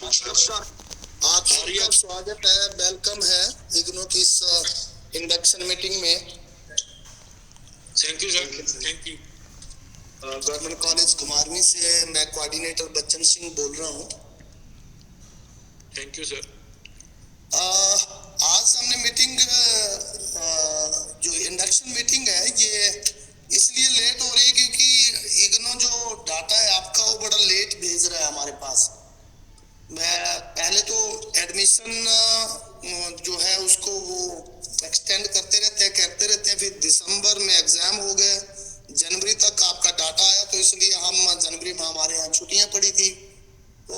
सबका आप सबका स्वागत है, वेलकम है इग्नू की इस इंडक्शन मीटिंग में। Thank you sir, thank you. Government college Kumarvi से मैं कोऑर्डिनेटर बच्चन सिंह बोल रहा हूँ। Thank you sir. आज हमने मीटिंग जो इंडक्शन मीटिंग है ये इसलिए लेट हो रही है क्योंकि इग्नू जो डाटा है आपका वो बड़ा लेट भेज रहा है हमारे पास। मैं पहले तो एडमिशन जो है उसको वो एक्सटेंड करते रहते हैं, फिर दिसंबर में एग्जाम हो गए, जनवरी तक आपका डाटा आया, तो इसलिए हम जनवरी में हमारे यहाँ छुट्टियां पड़ी थी, तो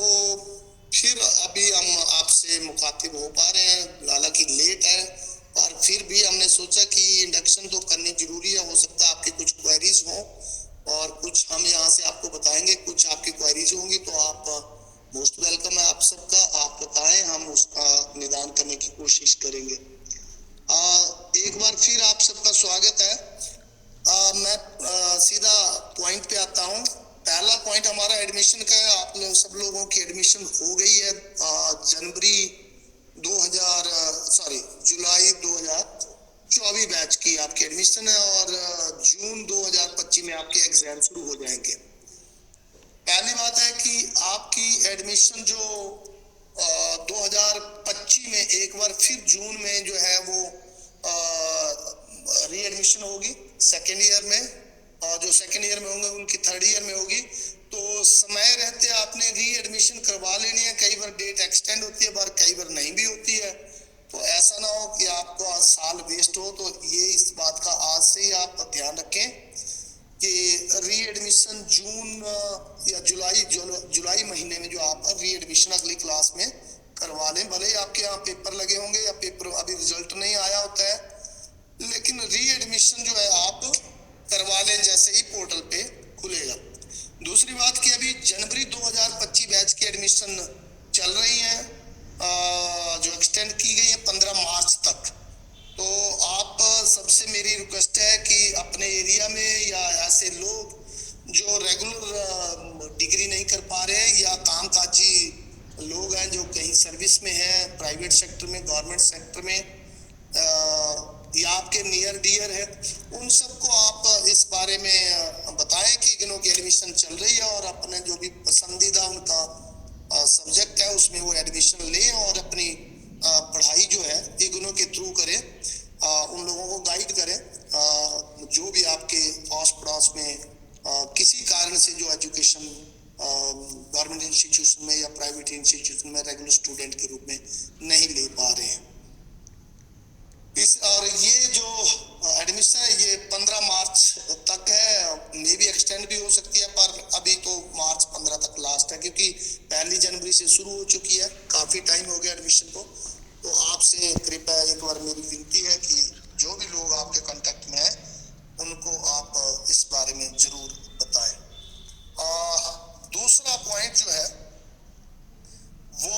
फिर अभी हम आपसे मुखातिब हो पा रहे हैं, हालांकि लेट है, पर फिर भी हमने सोचा कि इंडक्शन तो करनी जरूरी है। हो सकता है आपकी कुछ क्वेरीज हो और कुछ हम यहाँ से आपको बताएंगे, कुछ आपकी क्वेरीज होंगी, तो आप मोस्ट वेलकम है आप सबका। आप बताएं, हम उसका निदान करने की कोशिश करेंगे। एक बार फिर आप सबका स्वागत है। मैं सीधा पॉइंट पे आता हूँ। पहला पॉइंट हमारा एडमिशन का है। आप लोग सब लोगों की एडमिशन हो गई है। जुलाई 2024 बैच की आपकी एडमिशन है और जून 2025 में आपके एग्जाम शुरू हो जाएंगे। पहली बात है कि आपकी एडमिशन जो 2025 में एक बार फिर जून में जो है वो री एडमिशन होगी सेकेंड ईयर में, और जो सेकेंड ईयर में होंगे उनकी थर्ड ईयर में होगी। तो समय रहते आपने री एडमिशन करवा लेनी है। कई बार डेट एक्सटेंड होती है, पर कई बार नहीं भी होती है, तो ऐसा ना हो कि आपको साल वेस्ट हो। तो ये इस बात का आज से ही आप ध्यान रखें कि री एडमिशन जून या जुलाई महीने में जो आप री एडमिशन अगली क्लास में करवा लें। भले ही आपके यहाँ पेपर लगे होंगे या पेपर अभी रिजल्ट नहीं आया होता है, लेकिन री एडमिशन जो है आप करवा लें जैसे ही पोर्टल पे खुलेगा। दूसरी बात कि अभी जनवरी 2025 बैच की एडमिशन चल रही है, जो एक्सटेंड की गई है 15 मार्च तक। तो आप सबसे मेरी रिक्वेस्ट है कि अपने एरिया में या ऐसे लोग जो रेगुलर डिग्री नहीं कर पा रहे या कामकाजी लोग हैं जो कहीं सर्विस में हैं, प्राइवेट सेक्टर में, गवर्नमेंट सेक्टर में, या आपके नियर डियर है, उन सबको आप इस बारे में बताएं कि इग्नू की एडमिशन चल रही है और अपने जो भी पसंदीदा उनका सब्जेक्ट है उसमें वो एडमिशन लें और अपनी पढ़ाई जो है इग्नू के थ्रू करें। उन लोगों को गाइड करें जो भी आपके आस पड़ोस में किसी कारण से जो एजुकेशन गवर्नमेंट इंस्टीट्यूशन में या प्राइवेट इंस्टीट्यूशन में रेगुलर स्टूडेंट के रूप में नहीं ले पा रहे हैं। और ये जो एडमिशन है ये 15 मार्च तक है, मे भी एक्सटेंड भी हो सकती है, पर अभी तो मार्च 15 तक लास्ट है, क्योंकि 1 जनवरी से शुरू हो चुकी है, काफ़ी टाइम हो गया एडमिशन को। तो आपसे कृपया एक बार मेरी विनती है कि जो भी लोग आपके कांटेक्ट में हैं उनको आप इस बारे में जरूर बताएं। दूसरा पॉइंट जो है वो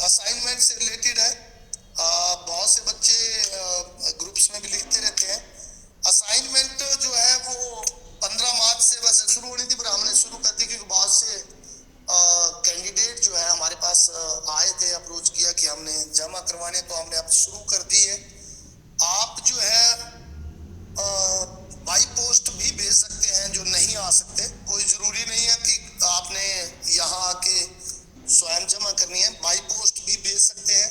असाइनमेंट से रिलेटेड है। बहुत से बच्चे ग्रुप्स में भी लिखते रहते हैं। असाइनमेंट जो है वो 15 मार्च से वैसे शुरू होनी थी, पर हमने शुरू कर दी क्योंकि बहुत से कैंडिडेट जो है हमारे पास आए थे, अप्रोच किया कि हमने जमा करवाने, तो हमने अब शुरू कर दी है। आप जो है बाई पोस्ट भी भेज सकते हैं जो नहीं आ सकते। कोई ज़रूरी नहीं है कि आपने यहाँ आके स्वयं जमा करनी है, बाई पोस्ट भी भेज सकते हैं।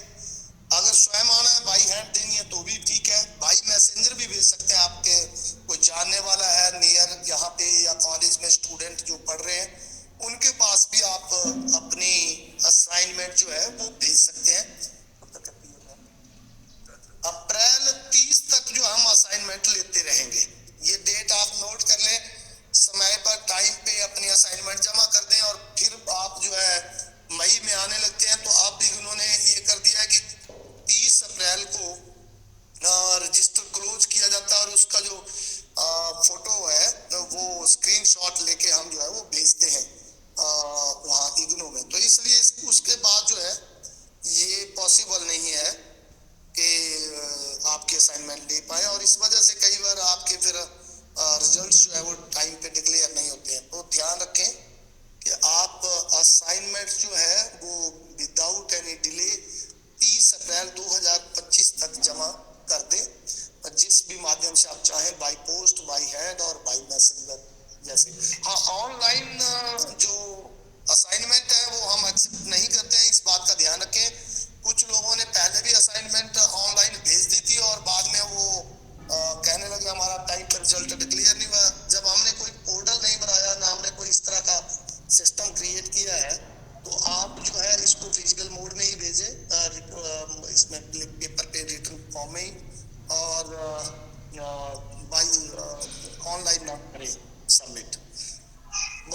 अगर स्वयं आना है, बाई हैंड देनी है तो भी ठीक है। बाई मैसेंजर भी भेज सकते हैं, आपके कोई जानने वाला है नियर यहाँ पे या कॉलेज में स्टूडेंट जो पढ़ रहे हैं उनके पास भी आप अपनी असाइनमेंट जो है वो भेज सकते हैं। अप्रैल 30 तक जो हम असाइनमेंट लेते रहेंगे, ये डेट आप नोट कर लें। समय पर टाइम पे अपनी असाइनमेंट जमा कर दें और फिर आप जो है मई में आने लगते हैं, तो अब भी उन्होंने ये कर दिया कि 30 अप्रैल को रजिस्टर क्लोज किया जाता है और उसका जो फोटो है वो स्क्रीनशॉट लेके हम जो है वो भेजते हैं वहाँ इग्नू में। तो इसलिए उसके बाद जो है ये पॉसिबल नहीं है कि आपके असाइनमेंट ले पाए, और इस वजह से कई बार आपके फिर रिजल्ट्स जो है वो टाइम पे डिक्लेयर नहीं होते हैं। तो ध्यान रखें कि जैसे। हाँ, ऑनलाइन जो असाइनमेंट है वो हम एक्सेप्ट नहीं करते हैं, इस बात का ध्यान रखें। कुछ लोगों ने पहले भी असाइनमेंट ऑनलाइन भेज दी थी और बाद में वो कहने लगे हमारा टाइम पर रिजल्ट डिक्लेयर नहीं हुआ। जब हमने कोई पोर्टल नहीं बनाया, ना हमने कोई इस तरह का सिस्टम क्रिएट किया है, तो आप जो है इसको फिजिकल मोड में ही भेजें, इसमें पेपर पे रिटर्न फॉर्म में ही, और बाई ऑनलाइन ना करें सबमिट।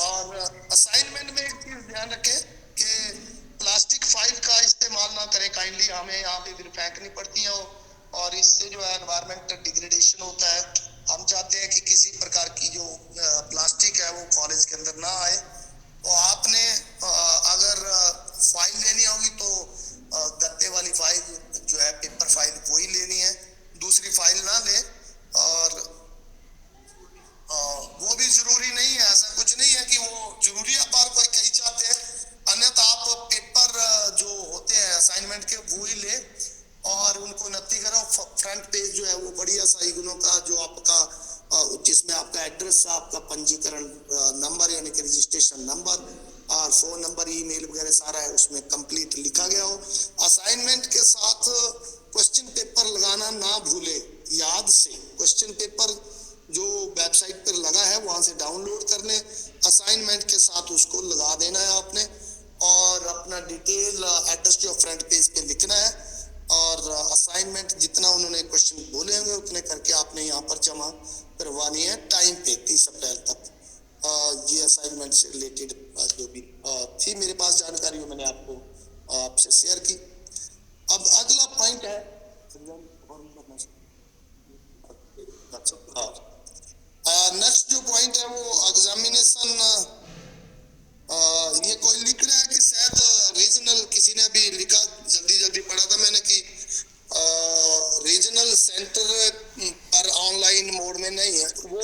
और असाइनमेंट में एक चीज ध्यान रखें कि प्लास्टिक फाइल का इस्तेमाल ना करें काइंडली, हमें यहाँ पे फिर फेंकनी पड़ती है और इससे जो है एनवायरमेंट डिग्रेडेशन होता है। हम चाहते हैं कि किसी प्रकार की जो प्लास्टिक है वो कॉलेज के अंदर ना आए। तो आपने अगर फाइल लेनी होगी तो गत्ते वाली फाइल जो है, पेपर फाइल वही लेनी है, दूसरी फाइल ना लें। और वो भी जरूरी नहीं है, ऐसा कुछ नहीं है कि वो जरूरी है, पर कोई कई चाहते हैं। अन्यथा आप पेपर जो होते हैं असाइनमेंट के वो ही ले और उनको नत्ती करो। फ्रंट पेज जो है वो बढ़िया सही गुणों का, जो आपका जिसमें आपका एड्रेस, आपका पंजीकरण नंबर यानी कि रजिस्ट्रेशन नंबर और फोन नंबर, ईमेल वगैरह सारा है उसमें कंप्लीट लिखा गया हो। असाइनमेंट के साथ क्वेश्चन पेपर लगाना ना भूले, याद से क्वेश्चन पेपर जो वेबसाइट पर लगा है वहां से डाउनलोड कर लें, असाइनमेंट के साथ उसको लगा देना है आपने, और अपना डिटेल एड्रेस जो फ्रंट पेज पे लिखना है, और असाइनमेंट जितना उन्होंने क्वेश्चन बोले होंगे उतने करके आपने यहाँ पर जमा करवानी है टाइम पे, 30 अप्रैल तक। ये असाइनमेंट से रिलेटेड जो भी थी मेरे पास जानकारी वो मैंने आपको आपसे शेयर की। अब अगला पॉइंट है, नेक्स्ट जो पॉइंट है वो एग्जामिनेशन। ये कोई लिख रहा है कि शायद रीजनल, किसी ने भी लिखा, जल्दी पढ़ा था मैंने कि रीजनल सेंटर पर ऑनलाइन मोड में नहीं है, वो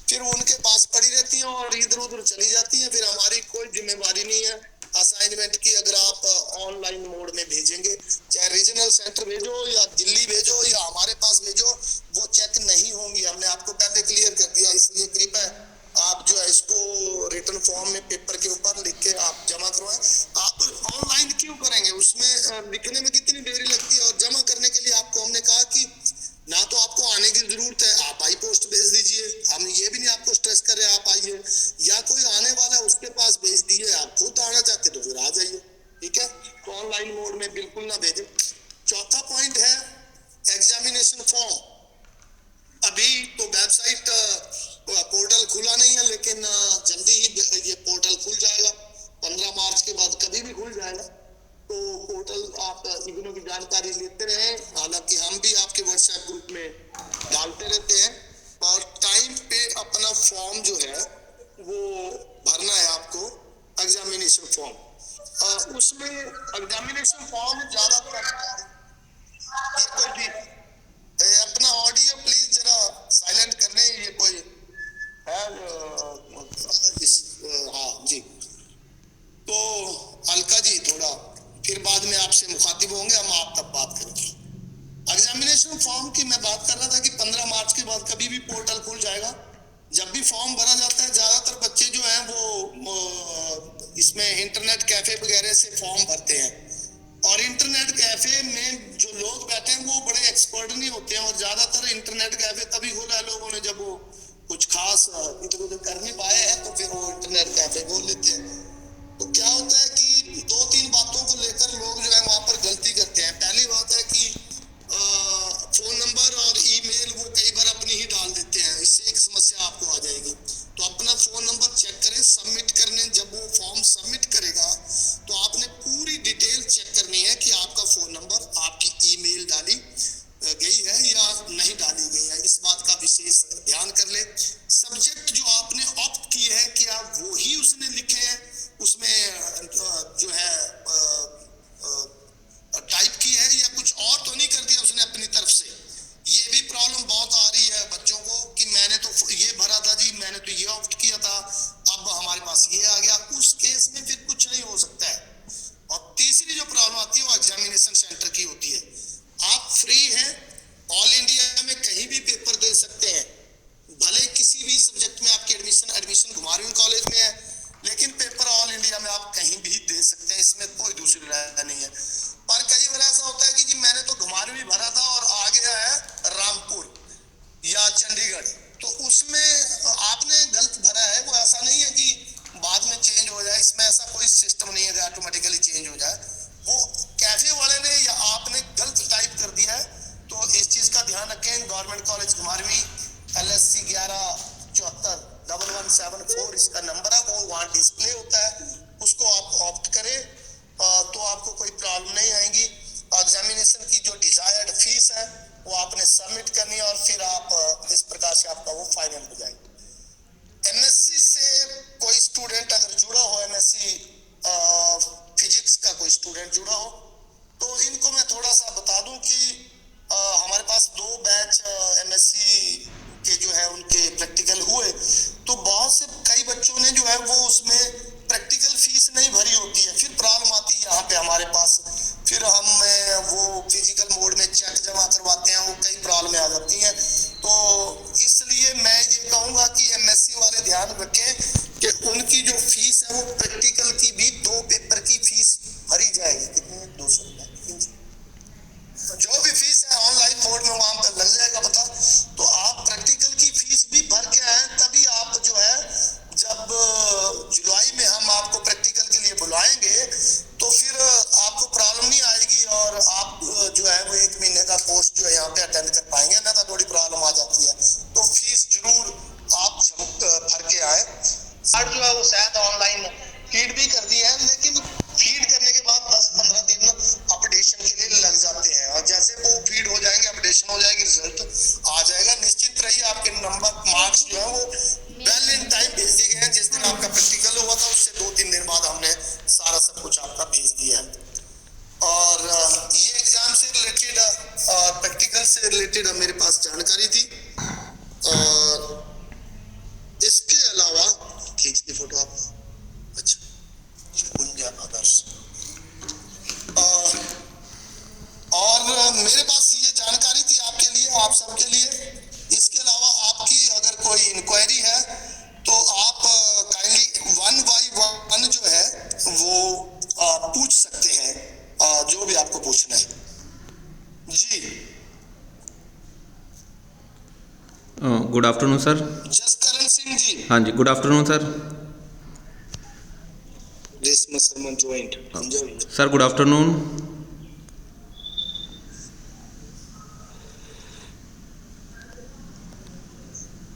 फिर उनके पास पड़ी रहती है और इधर उधर चली जाती है, फिर हमारी कोई जिम्मेवारी नहीं है असाइनमेंट की। अगर आप ऑनलाइन मोड में भेजेंगे, चाहे रीजनल सेंटर भेजो या दिल्ली भेजो या हमारे पास भेजो, वो चेक नहीं होंगी। हमने आपको पहले क्लियर कर दिया, इसलिए कृपया आप जो है इसको रिटर्न फॉर्म में पेपर के ऊपर लिख के आप जमा करवाएं। आप ऑनलाइन क्यों करेंगे, उसमें लिखने में कितनी देरी लगती है, और जमा करने के लिए आपको हमने कहा कि ना तो आपको आने की जरूरत है, आप आई पोस्ट भेज दीजिए, हम ये भी नहीं आपको स्ट्रेस कर रहे आप आइए, या कोई आने वाला है उसके पास भेज दीजिए, आप खुद आना चाहते तो फिर आ जाइए, ठीक है। तो ऑनलाइन मोड में बिल्कुल ना भेजें। चौथा पॉइंट है एग्जामिनेशन फॉर्म। अभी तो वेबसाइट पोर्टल खुला नहीं है, लेकिन जल्दी ही ये पोर्टल खुल जाएगा, 15 मार्च के बाद कभी भी खुल जाएगा। तो पोर्टल आप इग्नू की जानकारी लेते रहें, हालांकि हम भी आपके व्हाट्सएप ग्रुप में डालते रहते हैं, और टाइम पे अपना फॉर्म जो है वो भरना है आपको, एग्जामिनेशन फॉर्म। उसमें एग्जामिनेशन फॉर्म ज्यादातर कोई भी अपना ऑडियो प्लीज जरा साइलेंट कर लें, ये कोई है हाँ जी। तो अलका जी थोड़ा फिर बाद में आपसे मुखातिब होंगे, हम आप तब बात करेंगे। एग्जामिनेशन फॉर्म की मैं बात कर रहा था कि 15 मार्च के बाद कभी भी पोर्टल खुल जाएगा। जब भी फॉर्म भरा जाता है, ज्यादातर बच्चे जो हैं वो इसमें इंटरनेट कैफे वगैरह से फॉर्म भरते हैं, और इंटरनेट कैफे में जो लोग बैठे हैं वो बड़े एक्सपर्ट नहीं होते हैं, और ज्यादातर इंटरनेट कैफे तभी खोला है लोगों ने जब वो कुछ खास इधर उधर कर नहीं पाए हैं, तो फिर वो इंटरनेट कैफे खोल लेते हैं। तो क्या होता है कि 2-3 बातों को लेकर लोग जो है वहां पर गलती करते हैं। पहली बात है कि फोन नंबर और ईमेल वो कई बार अपनी ही डाल देते हैं, इससे एक समस्या आपको आ जाएगी। तो अपना फोन नंबर चेक करें सबमिट करने, जब वो फॉर्म सबमिट करेगा तो आपने पूरी डिटेल चेक करनी है कि आपका फोन नंबर, आपकी ईमेल डाली गई है या नहीं डाली गई है, इस बात का विशेष ध्यान कर ले। सब्जेक्ट जो आपने ऑप्ट की है क्या वो ही उसने लिखे हैं, उसमें जो है टाइप की है, या कुछ और तो नहीं कर दिया उसने अपनी तरफ से। ये भी प्रॉब्लम बहुत आ रही है बच्चों को कि मैंने तो ये भरा था जी, मैंने तो ये ऑप्ट किया था, अब हमारे पास ये आ गया, उस केस में फिर कुछ नहीं हो सकता है। और तीसरी जो प्रॉब्लम आती है वो एग्जामिनेशन सेंटर की होती है। आप फ्री हैं, ऑल इंडिया में कहीं भी पेपर दे सकते हैं, भले किसी भी सब्जेक्ट में आपकी एडमिशन इसका नंबर है वो वहाँ डिस्प्ले होता है, उसको आप ऑप्ट करें तो आपको कोई प्रॉब्लम नहीं आएगी। एग्जामिनेशन की जो डिजायर्ड फीस है वो आपने सबमिट करनी है और फिर आप इस प्रकार से आपका वो फाइनल हो जाएगा। एमएससी से कोई स्टूडेंट अगर जुड़ा हो, एमएससी फिजिक्स का कोई स्टूडेंट जुड़ा हो, तो इनको मैं थोड़ा सा बता दूं कि हमारे पास 2 बैच एमएससी के जो है उनके प्रैक्टिकल हुए, तो बहुत से कई बच्चों ने जो है वो उसमें प्रैक्टिकल फीस नहीं भरी होती है, फिर प्रॉब्लम आती है यहाँ पे हमारे पास, फिर हम वो फिजिकल मोड में चेक जमा करवाते हैं, वो कई प्रॉब्लम आ जाती हैं। तो इसलिए मैं ये कहूँगा कि एमएससी वाले ध्यान रखें कि उनकी जो फीस है वो प्रैक्टिकल की भी 2 पेपर की फीस भरी जाएगी। कितनी? 200 रुपये। जो भी फीस है ऑनलाइन मोड में वहां पर लग जाएगा पता। तो आप प्रैक्टिकल की फीस भी भर के आए, तभी आप जो है जब जुलाई में हम आपको प्रैक्टिकल के लिए बुलाएंगे तो फिर आपको प्रॉब्लम नहीं आएगी और आप जो है वो 1 महीने का कोर्स जो है यहाँ पे अटेंड कर पाएंगे, ना तो थोड़ी प्रॉब्लम आ जाती है। तो फीस जरूर आप भर के आए। और जो है वो शायद ऑनलाइन फीड भी कर दी है, लेकिन फीड करने के बाद 10-15 दिन अपडेशन के लिए लग जाते हैं, और जैसे वो फीड हो जाएंगे, अपडेशन हो जाएगी, रिजल्ट आ जाएगा। निश्चित रहिए आपके नंबर मार्क्स जो है वो वेल इन टाइम भेज दिए गए हैं। जिस दिन आपका प्रैक्टिकल हुआ था उससे 2-3 दिन बाद हमने सारा सब कुछ आपका भेज दिया है। और ये एग्जाम से रिलेटेड प्रैक्टिकल से रिलेटेड मेरे पास जानकारी थी। और इसके अलावा खींच दी फोटो आप, अच्छा आदर्श। और मेरे पास ये जानकारी थी आपके लिए, आप सबके लिए। इसके अलावा आपकी अगर कोई इंक्वायरी है तो आप काइंडली 1 by 1 जो है वो पूछ सकते हैं, जो भी आपको पूछना है। जी good afternoon sir. Jaskaran Singh ji. हाँ जी, good afternoon sir. Reshma Sharma joined sir, good afternoon.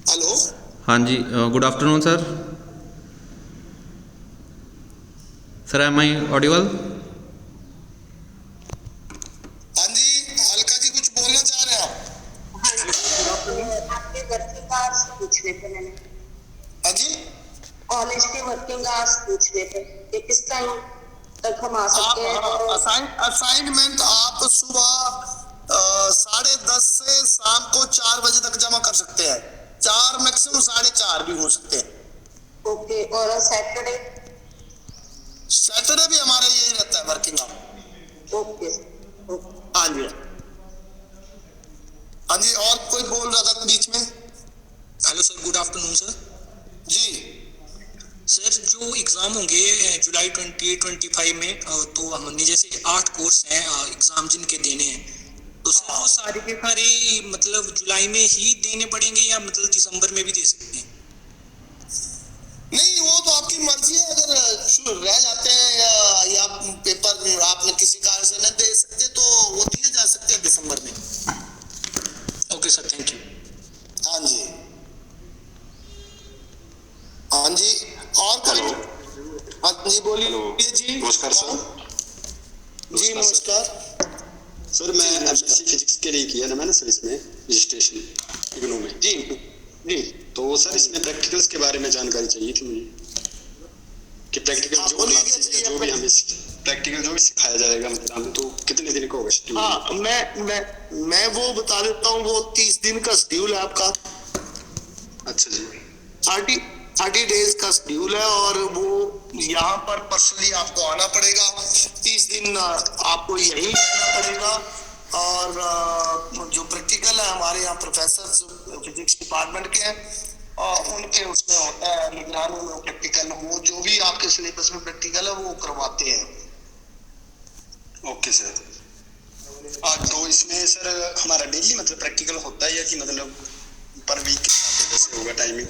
Hello. हाँ जी, good afternoon sir. Sir, am I audible? हाँ जी, अलका जी कुछ बोलना चाह रहे हैं आप? आपके वर्किंग आवर्स पूछ रहे थे मैंने। हाँ जी, कॉलेज के वर्किंग आवर्स पूछ रहे थे कि किस टाइम तक हम आ सकते हैं। असाइनमेंट आप सुबह 10:30 से शाम को 4 बजे तक जमा कर सकते हैं। 4 मैक्सिमम 4:30 भी हो सकते हैं। ओके, और सैटरडे? सैटरडे भी हमारा यही रहता है वर्किंग आवर। ओके। हाँ जी, हाँ जी। और कोई बोल रहा था बीच में? Hello sir, good afternoon sir. जी सर, जो एग्ज़ाम होंगे जुलाई 2025 में, तो हमने जैसे 8 कोर्स हैं एग्ज़ाम जिनके देने हैं, तो सर वो सारे के सारे मतलब जुलाई में ही देने पड़ेंगे या मतलब दिसंबर में भी दे सकते हैं? नहीं, वो तो आपकी मर्जी है। अगर रह जाते हैं या पेपर आपने किसी कारण से न दे सकते तो वो दिए जा सकते हैं दिसंबर में। Okay sir, thank you. हाँ जी, हाँ जी। और कोई? हाँ जी, बोलिए जी। नमस्कार सर। जी नमस्कार सर, मैं एमएससी फिजिक्स के लिए किया ना मैंने सर इसमें रजिस्ट्रेशन इग्नू में। जी जी। तो सर इसमें प्रैक्टिकल्स के बारे में जानकारी चाहिए थी मुझे कि प्रैक्टिकल जो भी हमें प्रैक्टिकल जो भी सिखाया जाएगा मतलब हमें, तो कितने दिन का होगा शेड्यूल? हाँ, मैं वो बता देता हूँ। वो 30 दिन का शेड्यूल है आपका। अच्छा जी। 30 डेज का शेड्यूल है, और वो यहाँ पर पर्सनली आपको आना पड़ेगा। 30 दिन आपको यहीं रहना पड़ेगा। और जो प्रैक्टिकल है हमारे यहाँ प्रोफेसर फिजिक्स डिपार्टमेंट के हैं, उनके उसमें होता है निगरानी में प्रैक्टिकल। वो जो भी आपके सिलेबस में प्रैक्टिकल है वो करवाते हैं। Okay sir. तो इसमें सर हमारा डेली मतलब प्रैक्टिकल होता है या कि मतलब पर वीक के हिसाब से जैसे होगा टाइमिंग?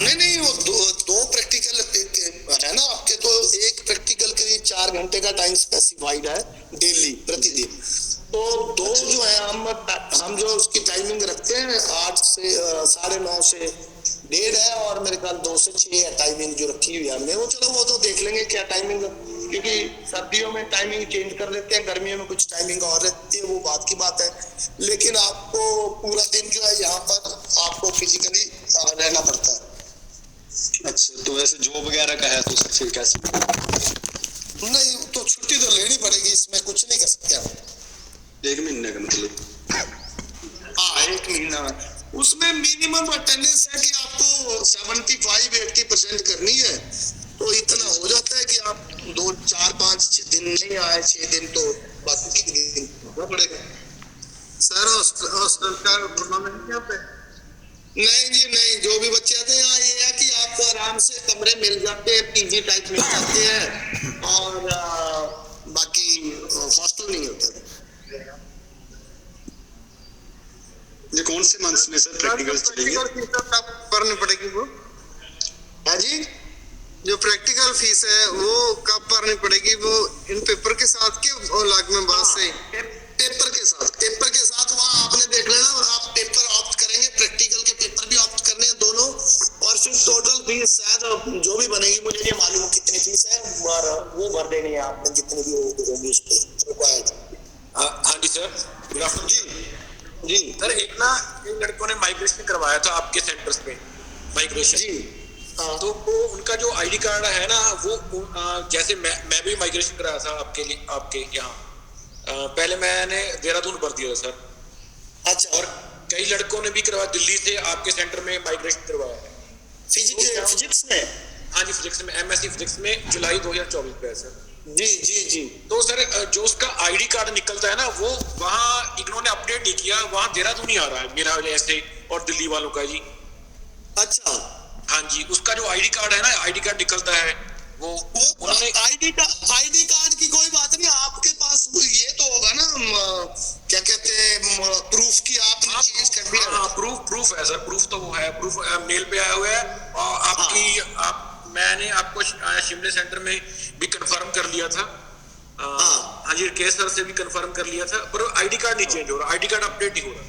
नहीं, वो दो प्रैक्टिकल है ना आपके। तो एक प्रैक्टिकल के लिए 4 घंटे का टाइम स्पेसिफाइड है डेली, प्रतिदिन। तो 2 जो है हम जो उसकी टाइमिंग रखते हैं 8 से 9:30 से 1:30 है और मेरे ख्याल 2 से 6 है टाइमिंग जो रखी हुई है हमने। वो चलो वो तो देख लेंगे क्या टाइमिंग, क्योंकि सर्दियों में टाइमिंग चेंज कर देते हैं, गर्मियों में कुछ टाइमिंग और रहती है, वो बात की बात है। लेकिन आपको पूरा दिन जो है यहाँ पर आपको फिजिकली रहना पड़ता है। अच्छा, तो वैसे जॉब वगैरह का है तो सर फिर कैसे? नहीं तो छुट्टी तो लेनी पड़ेगी, इसमें कुछ नहीं कर सकते आप। 1 महीने का मतलब? हाँ 1 महीना में उसमें मिनिमम अटेंडेंस है कि आपको 75-80% करनी है, तो इतना हो जाता है कि आप 2, 4, 5 दिन नहीं आए, 6 दिन तो बाकी के दिन वो पड़ेगा। सर हॉस्टल का टूर्नामेंट क्या पे? नहीं जी नहीं, जो भी बच्चे आते हैं यहाँ ये है कि आपको आराम से कमरे मिल जाते हैं, पीजी टाइप मिल जाते हैं, और बाकी हॉस्टल नहीं होता। ये कौन से मंथ्स में सर प्रैक्टिकल्स चलेंगे? भरनी पड़ेगी वो? हाँ जी, जो प्रैक्टिकल फीस है वो कब भरनी पड़ेगी? वो इन पेपर के साथ के अलग में बात से? पेपर के साथ वहाँ आपने देख लेना, आप पेपर ऑप्ट करेंगे, प्रैक्टिकल के पेपर भी ऑप्ट करने हैं दोनों, और फिर टोटल फीस शायद जो भी बनेगी, मुझे नहीं मालूम कितनी फीस है, वो भर देनी है आपने जितनी भी होगी उस पर रिक्वायर्ड। हाँ जी सर, गुड आफ्टरनून जी। सर एक ना इन लड़कों ने माइग्रेशन करवाया था आपके सेंटर्स पे, माइग्रेशन जी हाँ। तो वो उनका जो आईडी कार्ड है ना वो जैसे मैं भी माइग्रेशन कराया था आपके लिए, आपके यहाँ पहले मैंने देहरादून भर दिया था सर। अच्छा, और कई लड़कों ने भी करवाया, दिल्ली से आपके सेंटर में माइग्रेशन करवाया है फिजिक्स में। हाँ जी, फिजिक्स में, एमएससी फिजिक्स में जुलाई 2024 पे है सर। जी जी जी। तो सर जो उसका आईडी कार्ड निकलता है ना वो वहाँ इन्होंने अपडेट नहीं किया, वहाँ देहरादून ही आ रहा है मेरा जैसे और दिल्ली वालों का जी। अच्छा हाँ जी, उसका जो आईडी कार्ड है ना, आईडी कार्ड निकलता है वो उन्होंने आईडी कार्ड की कोई बात नहीं, आपके पास ये तो होगा ना क्या कहते हैं प्रूफ की आपने चेंज कर दिया। हाँ प्रूफ है सर, प्रूफ तो वो है, प्रूफ मेल पे आया हुआ है। और आपकी मैंने आपको शिमले सेंटर में भी कंफर्म कर लिया था। हाँ जी, केस सर से भी कंफर्म कर लिया था, पर आईडी कार्ड नहीं चेंज हो रहा, आईडी कार्ड अपडेट नहीं हो रहा।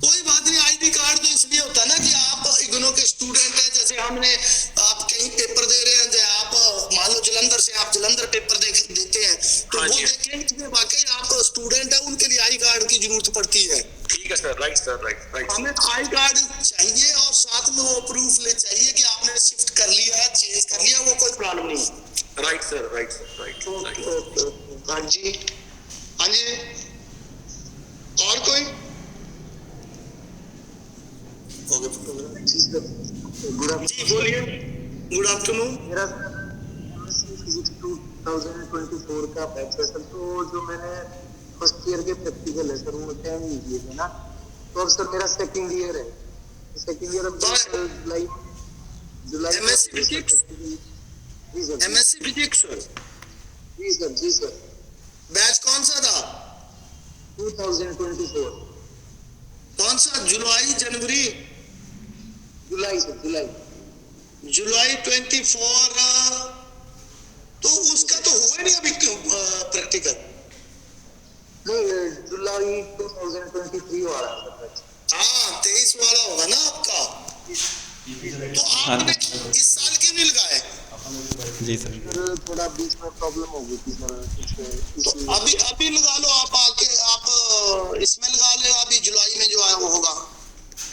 कोई बात नहीं, आईडी कार्ड तो इसलिए होता है ना कि आप इग्नो के स्टूडेंट हैं, जैसे हमने आप कहीं पेपर दे रहे हैं, जैसे आप मान लो जलंधर से आप जलंधर पेपर देते हैं, तो हाँ वो जी। देखेंगे कि वाकई आप स्टूडेंट है, उनके लिए आई कार्ड की जरूरत पड़ती है। ठीक है सर, राइट सर, राइट। हमें आई कार्ड चाहिए और साथ में वो प्रूफ ले चाहिए कि आपने शिफ्ट कर लिया है, चेंज कर लिया, वो कोई प्रॉब्लम नहीं है। Right sir, right. हाँ जी हाँ जी, और कोई? जी बोलिए, गुड आफ्टरनून। मेरा फिजिक्स 2024 का बैच है सर, तो जो मैंने फर्स्ट ईयर के प्रैक्टिकल है सर वो 10 दिए थे ना, तो अब सर मेरा सेकंड ईयर है, सेकंड ईयर अब जुलाई एमएससी फिजिक्स। जी सर, एमएससी फिजिक्स जी सर बैच कौन सा था? 2024 कौन सा, जुलाई जनवरी? जुलाई सर, जुलाई 24। तो उसका तो हुआ नहीं अभी प्रैक्टिकल। नहीं, जुलाई 2023 वाला है सर बैच। हाँ 23 वाला होगा ना आपका, तो आपने इस साल क्यों नहीं लगाए? जी सर। सर थोड़ा बीच में प्रॉब्लम हो गई थी सर, तो अभी लगा लो, आप आके आप इसमें लगा ले, अभी जुलाई में जो है वो होगा।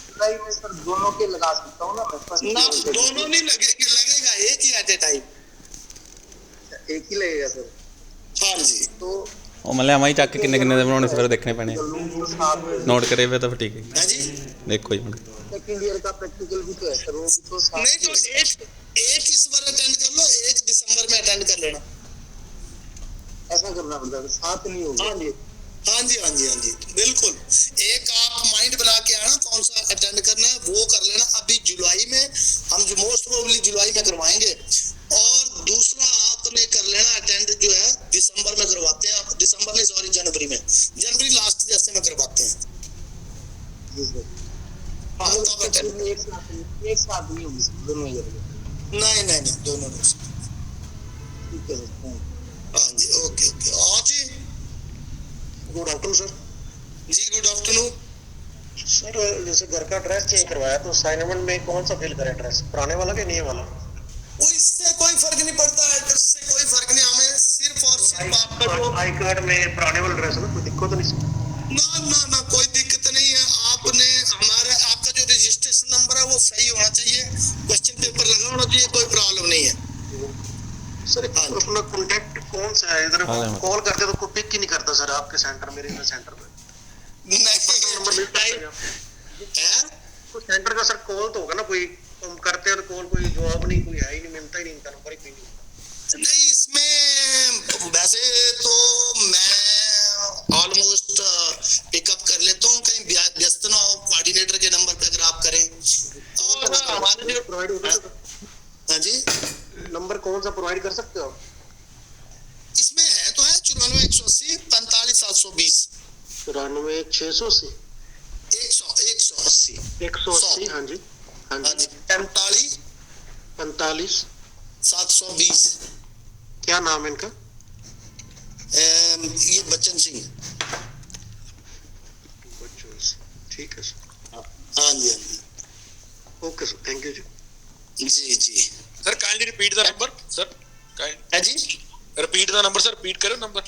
जुलाई में सर दोनों के लगा सकता हूँ ना मैं? फर्स्ट ना दोनों नहीं लगेगा एक ही एट ए टाइम। एक ही लगेगा सर? हाँ जी। तो ਉਹ ਮਤਲਬ ਆਵਾਂ ਹੀ ਚੱਕ ਕੇ ਕਿੰਨੇ ਦੇ ਬਣਾਉਣੇ ਫਿਰ ਦੇਖਣੇ ਪੈਣੇ ਨੋਟ ਕਰੇ ਫਿਰ ਤਾਂ ਫਿਰ ਠੀਕ ਹੈ हाँ जी, ਦੇਖੋ ਜੀ ਹੁਣ सेकंड ईयर का प्रैक्टिकल भी तो है सर, वो भी तो साथ नहीं तो एक इस बार अटेंड कर लो, 1 दिसंबर में अटेंड कर लेना। ऐसा करना पड़ता है, साथ नहीं होगा। हाँ जी हाँ जी हाँ जी हाँ जी बिल्कुल। एक आप माइंड बना के आना कौन सा अटेंड करना है, वो कर लेना। अभी जुलाई में हम जो मोस्ट प्रोबेबली जुलाई में करवाएंगे, और दूसरा आपने कर लेना अटेंड जो है दिसंबर में करवाते हैं, दिसंबर नहीं सॉरी जनवरी में, जनवरी लास्ट जैसे में करवाते हैं। जी सर। हाँ तब अटेंड। एक साथ नहीं होगी सर दोनों ईयर में? नहीं दोनों नहीं। ठीक है सर, हाँ जी ओके। और जी गुड आफ्टरनून सर। जी गुड आफ्टरनून। सर जैसे घर का एड्रेस चेंज करवाया तो असाइनमेंट में कौन सा फिल करें, एड्रेस पुराने वाला कि नए वाला? वो इससे कोई फर्क नहीं पड़ता है, इससे कोई फर्क नहीं, हमें सिर्फ और सिर्फ आपका जो आई कार्ड में पुराने वाला एड्रेस है ना, कोई दिक्कत तो नहीं? ना कोई दिक्कत नहीं है। आपने हमारे आपका जो रजिस्ट्रेशन नंबर है वो सही होना चाहिए, क्वेश्चन पेपर लगा होना चाहिए, कोई प्रॉब्लम नहीं है। सर अपना कॉन्टेक्ट कौन सा है इधर? कॉल करते तो कोई पिक ही नहीं करता सर आपके सेंटर, मेरे सेंटर पे नंबर मिल पाएगा है? तो सेंटर का सर कॉल तो होगा ना, कोई तुम करते हो तो कॉल, कोई जवाब नहीं, कोई है ही नहीं, मिलता ही नहीं, इनका नंबर ही नहीं इसमें वैसे तो मैं ऑलमोस्ट पिकअप कर लेता हूँ, कहीं व्यस्त ना हो, कोऑर्डिनेटर के नंबर पे अगर आप करें। और हमारे जो प्रोवाइड होता है। हाँ जी, नंबर कौन सा प्रोवाइड कर सकते हो? इसमें है तो है 94 180 45 720 94 680 180 180। हाँ जी, हाँ हाँ जी। जी 45 45 720। क्या नाम है इनका? ये बच्चन सिंह। ठीक है सर। हाँ जी हाँ जी, ओके सर, थैंक यू जी। जी sir kindly repeat the number sir, है जी, repeat the number sir, repeat करो नंबर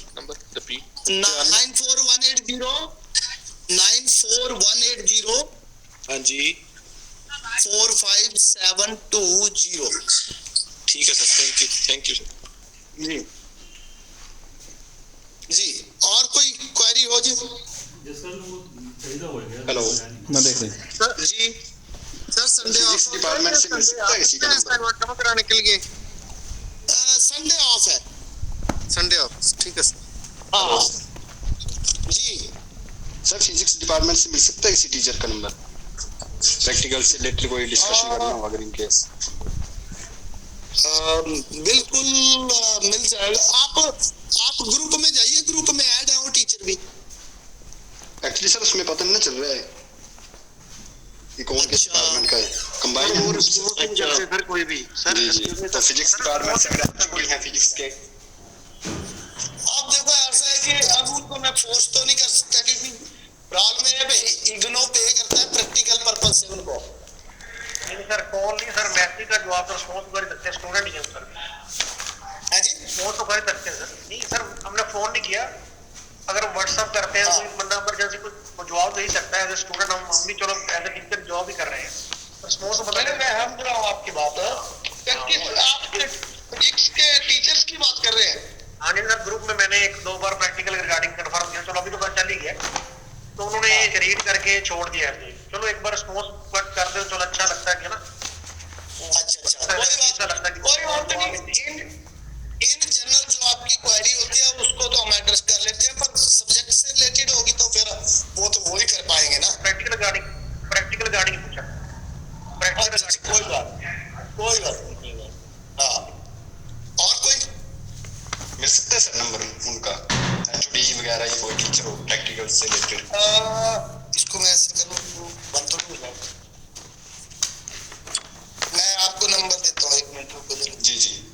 रिपीट। 94180 हाँ जी 45720। ठीक है सर, थैंक यू सर। जी जी, और कोई क्वेरी हो जी? हेलो मैं देख रही सर जी, सर संडे ऑफ डिपार्टमेंट से मिल सकता है इसी का नंबर? जमा कराने के लिए संडे ऑफ है, संडे ऑफ, ठीक है सर। हाँ जी सर फिजिक्स डिपार्टमेंट से मिल सकता है इसी टीचर का नंबर? प्रैक्टिकल से रिलेटेड कोई डिस्कशन करना हो अगर इन केस। बिल्कुल मिल जाएगा। आप ग्रुप में जाइए, ग्रुप में ऐड है वो टीचर भी। एक्चुअली सर उसमें पता नहीं चल रहा है कि कौन किस डिपार्टमेंट का है, कंबाइंड है। अच्छा सर, कोई भी सर जी जी, तो फिजिक्स डिपार्टमेंट से कोई है फिजिक्स के? अब देखो ऐसा है कि अब उनको मैं फोर्स तो नहीं कर सकता, क्योंकि प्रॉब्लम है भाई, इग्नो पे करता है प्रैक्टिकल पर्पस से उनको। नहीं सर, कॉल नहीं सर, मैसेज का जवाब तो रिस्पॉन्स कर सकते हैं, स्टूडेंट ही है सर। है जी, फोन तो कर सकते हैं सर। नहीं सर, हमने फोन नहीं किया, अगर व्हाट्सएप करते हैं कोई बंदा इमरजेंसी को जवाब दे ही सकता है। एज स्टूडेंट हम भी चलो एज ए टीचर जॉब ही कर रहे हैं, रिस्पॉन्स तो पता नहीं। मैं हम रहा हूँ आपकी बात, आप फिजिक्स के टीचर्स की बात कर रहे हैं? हाँ जी सर, ग्रुप में मैंने 1-2 बार प्रैक्टिकल रिगार्डिंग कंफर्म किया, चलो अभी तो पता चल ही गया, तो उन्होंने रीड करके छोड़ दिया है। चलो एक बार रिस्पॉन्स कर दो, चलो अच्छा लगता है ना। अच्छा, कोई बात नहीं। इन जनरल जो आपकी क्वेरी होती है उसको तो हम एड्रेस कर लेते हैं, पर सब्जेक्ट से रिलेटेड होगी तो फिर वो तो वो ही कर पाएंगे ना। प्रैक्टिकल रिगार्डिंग पूछा, अच्छा, कोई बात नहीं। हाँ, और कोई मिल सकता है सर नंबर उनका, एचओडी वगैरह या कोई टीचर हो प्रैक्टिकल से रिलेटेड? इसको मैं ऐसे करूँ, मैं आपको नंबर देता हूँ, 1 मिनट रुको जरा। जी जी,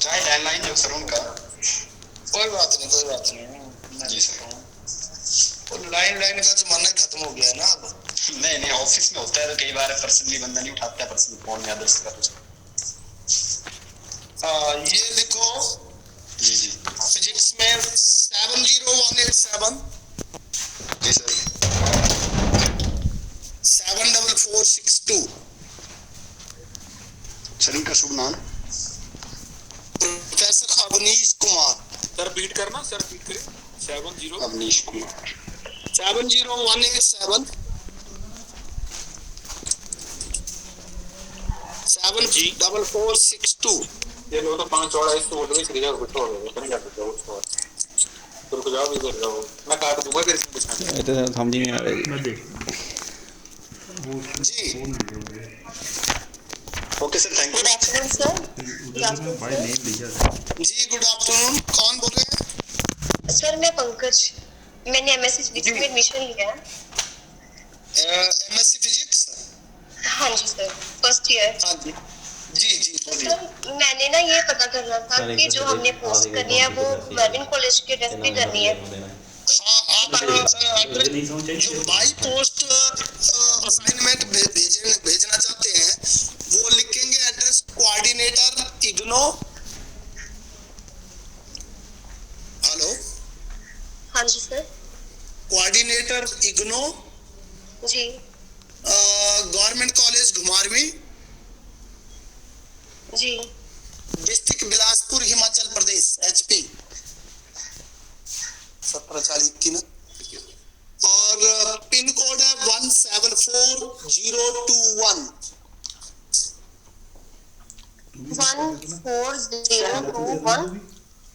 चाहे लैंडलाइन हो सर उनका? कोई बात नहीं जी सर। वो लाइन का जमाना खत्म हो गया है ना अब। नहीं ऑफिस में होता है तो कई बार पर्सनली बंदा नहीं उठाता है, पर्सनल फोन में अदर्स का। ये लिखो जी जी फिजिक्स में 70187 जी सर, 74462। सर इनका शुभ नाम? Professor Avneesh Kumar. Sir repeat करना, सर रिपीट करें। 70 अवनीश कुमार। 70187 74462। ये लो तो 5 और इसको बोल दो, इसलिए कुछ और है नहीं कर सकते उसको, तो रुक जाओ इधर जाओ, मैं काट दूंगा फिर इसको पूछना। ये तो समझ ही नहीं आ रहा जी okay sir, thank good you. Afternoon sir. जी, गुड आफ्टरनून। कौन बोल रहे हैं? सर मैं पंकज, मैंने एमएससी फिजिक्स में एडमिशन लिया है। MSc physics? हाँ जी सर, फर्स्ट ईयर। हाँ जी, जी जी बोलिए। सर मैंने ना ये पता करना था कि जो हमने पोस्ट करनी है वो मेरविन कॉलेज के एड्रेस पे करनी है। हाँ आप जो बाई पोस्ट असाइनमेंट भेजना चाहते हैं वो लिखेंगे एड्रेस कोऑर्डिनेटर इग्नो। हेलो, हाँ जी सर। कोऑर्डिनेटर इग्नो जी गवर्नमेंट कॉलेज घुमारवी, जी डिस्ट्रिक्ट बिलासपुर, हिमाचल प्रदेश, HP 1740 और पिन कोड है 174021। 14021।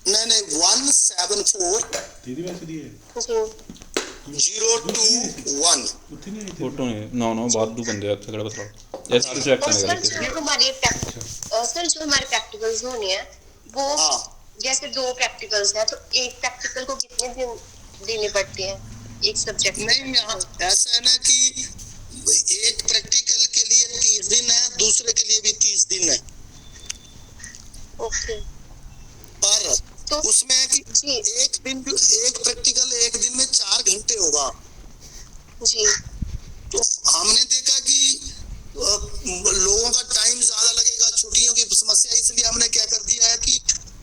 नहीं 174021। फोटो नहीं ना वाधू बंदे आ तगड़ा बता ये सारे चेक और करने सर लगे जो हमारे प्रैक्टिकल्स होने हैं वो हाँ। जैसे 2 प्रैक्टिकल्स हैं तो एक प्रैक्टिकल को कितने दिन देने पड़ते हैं एक सब्जेक्ट? नहीं यहाँ ऐसा है ना कि एक प्रैक्टिकल के लिए 30 दिन है, दूसरे के लिए भी 30 दिन है, ओके। पर तो उसमें है कि जी एक प्रैक्टिकल एक दिन में 4 घंटे होगा। जी तो हमने देखा कि लोगों का टाइम ज्यादा लगेगा, छुट्टियों की समस्या, इसलिए हमने क्या कर दिया है कि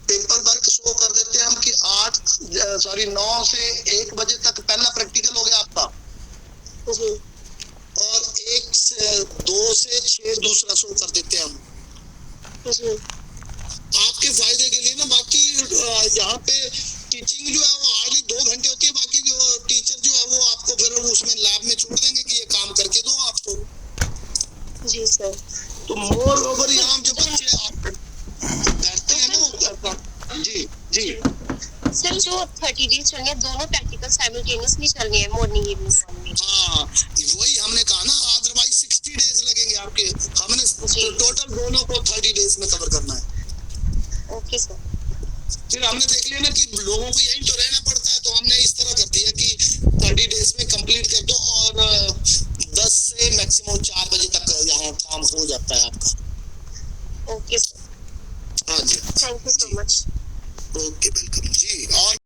पेपर वर्क शो कर देते हैं हम कि 9 से 1 बजे तक पहला प्रैक्टिकल हो गया आपका, जी और 2 से 6 दूसरा शो कर देते हैं हम जी आपके फायदे के लिए ना। बाकी यहाँ पे टीचिंग जो है वो हार्डली 2 घंटे होती है, बाकी जो टीचर जो है वो आपको फिर उसमें लैब में छोड़ देंगे कि ये काम करके दो आपको। जी सर। तो मोर ओवर यहाँ जो बच्चे बैठते हैं ना जी जी सर जो 30 डेज चलने हैं दोनों प्रैक्टिकल साइमल्टेनियसली चलने हैं, मॉर्निंग इवनिंग मॉर्निंग। हाँ वही हमने कहा ना, अदरवाइज 60 डेज लगेंगे आपके। हमने टोटल दोनों को 30 डेज में कवर करना है। Okay sir. फिर हमने देख लिया ना कि लोगों को यहीं तो रहना पड़ता है, तो हमने इस तरह कर दिया कि 30 डेज में कंप्लीट कर दो और 10 से मैक्सिमम 4 बजे तक यहाँ काम हो जाता है आपका। ओके सर, हाँ जी, thank you so much. Okay welcome जी। और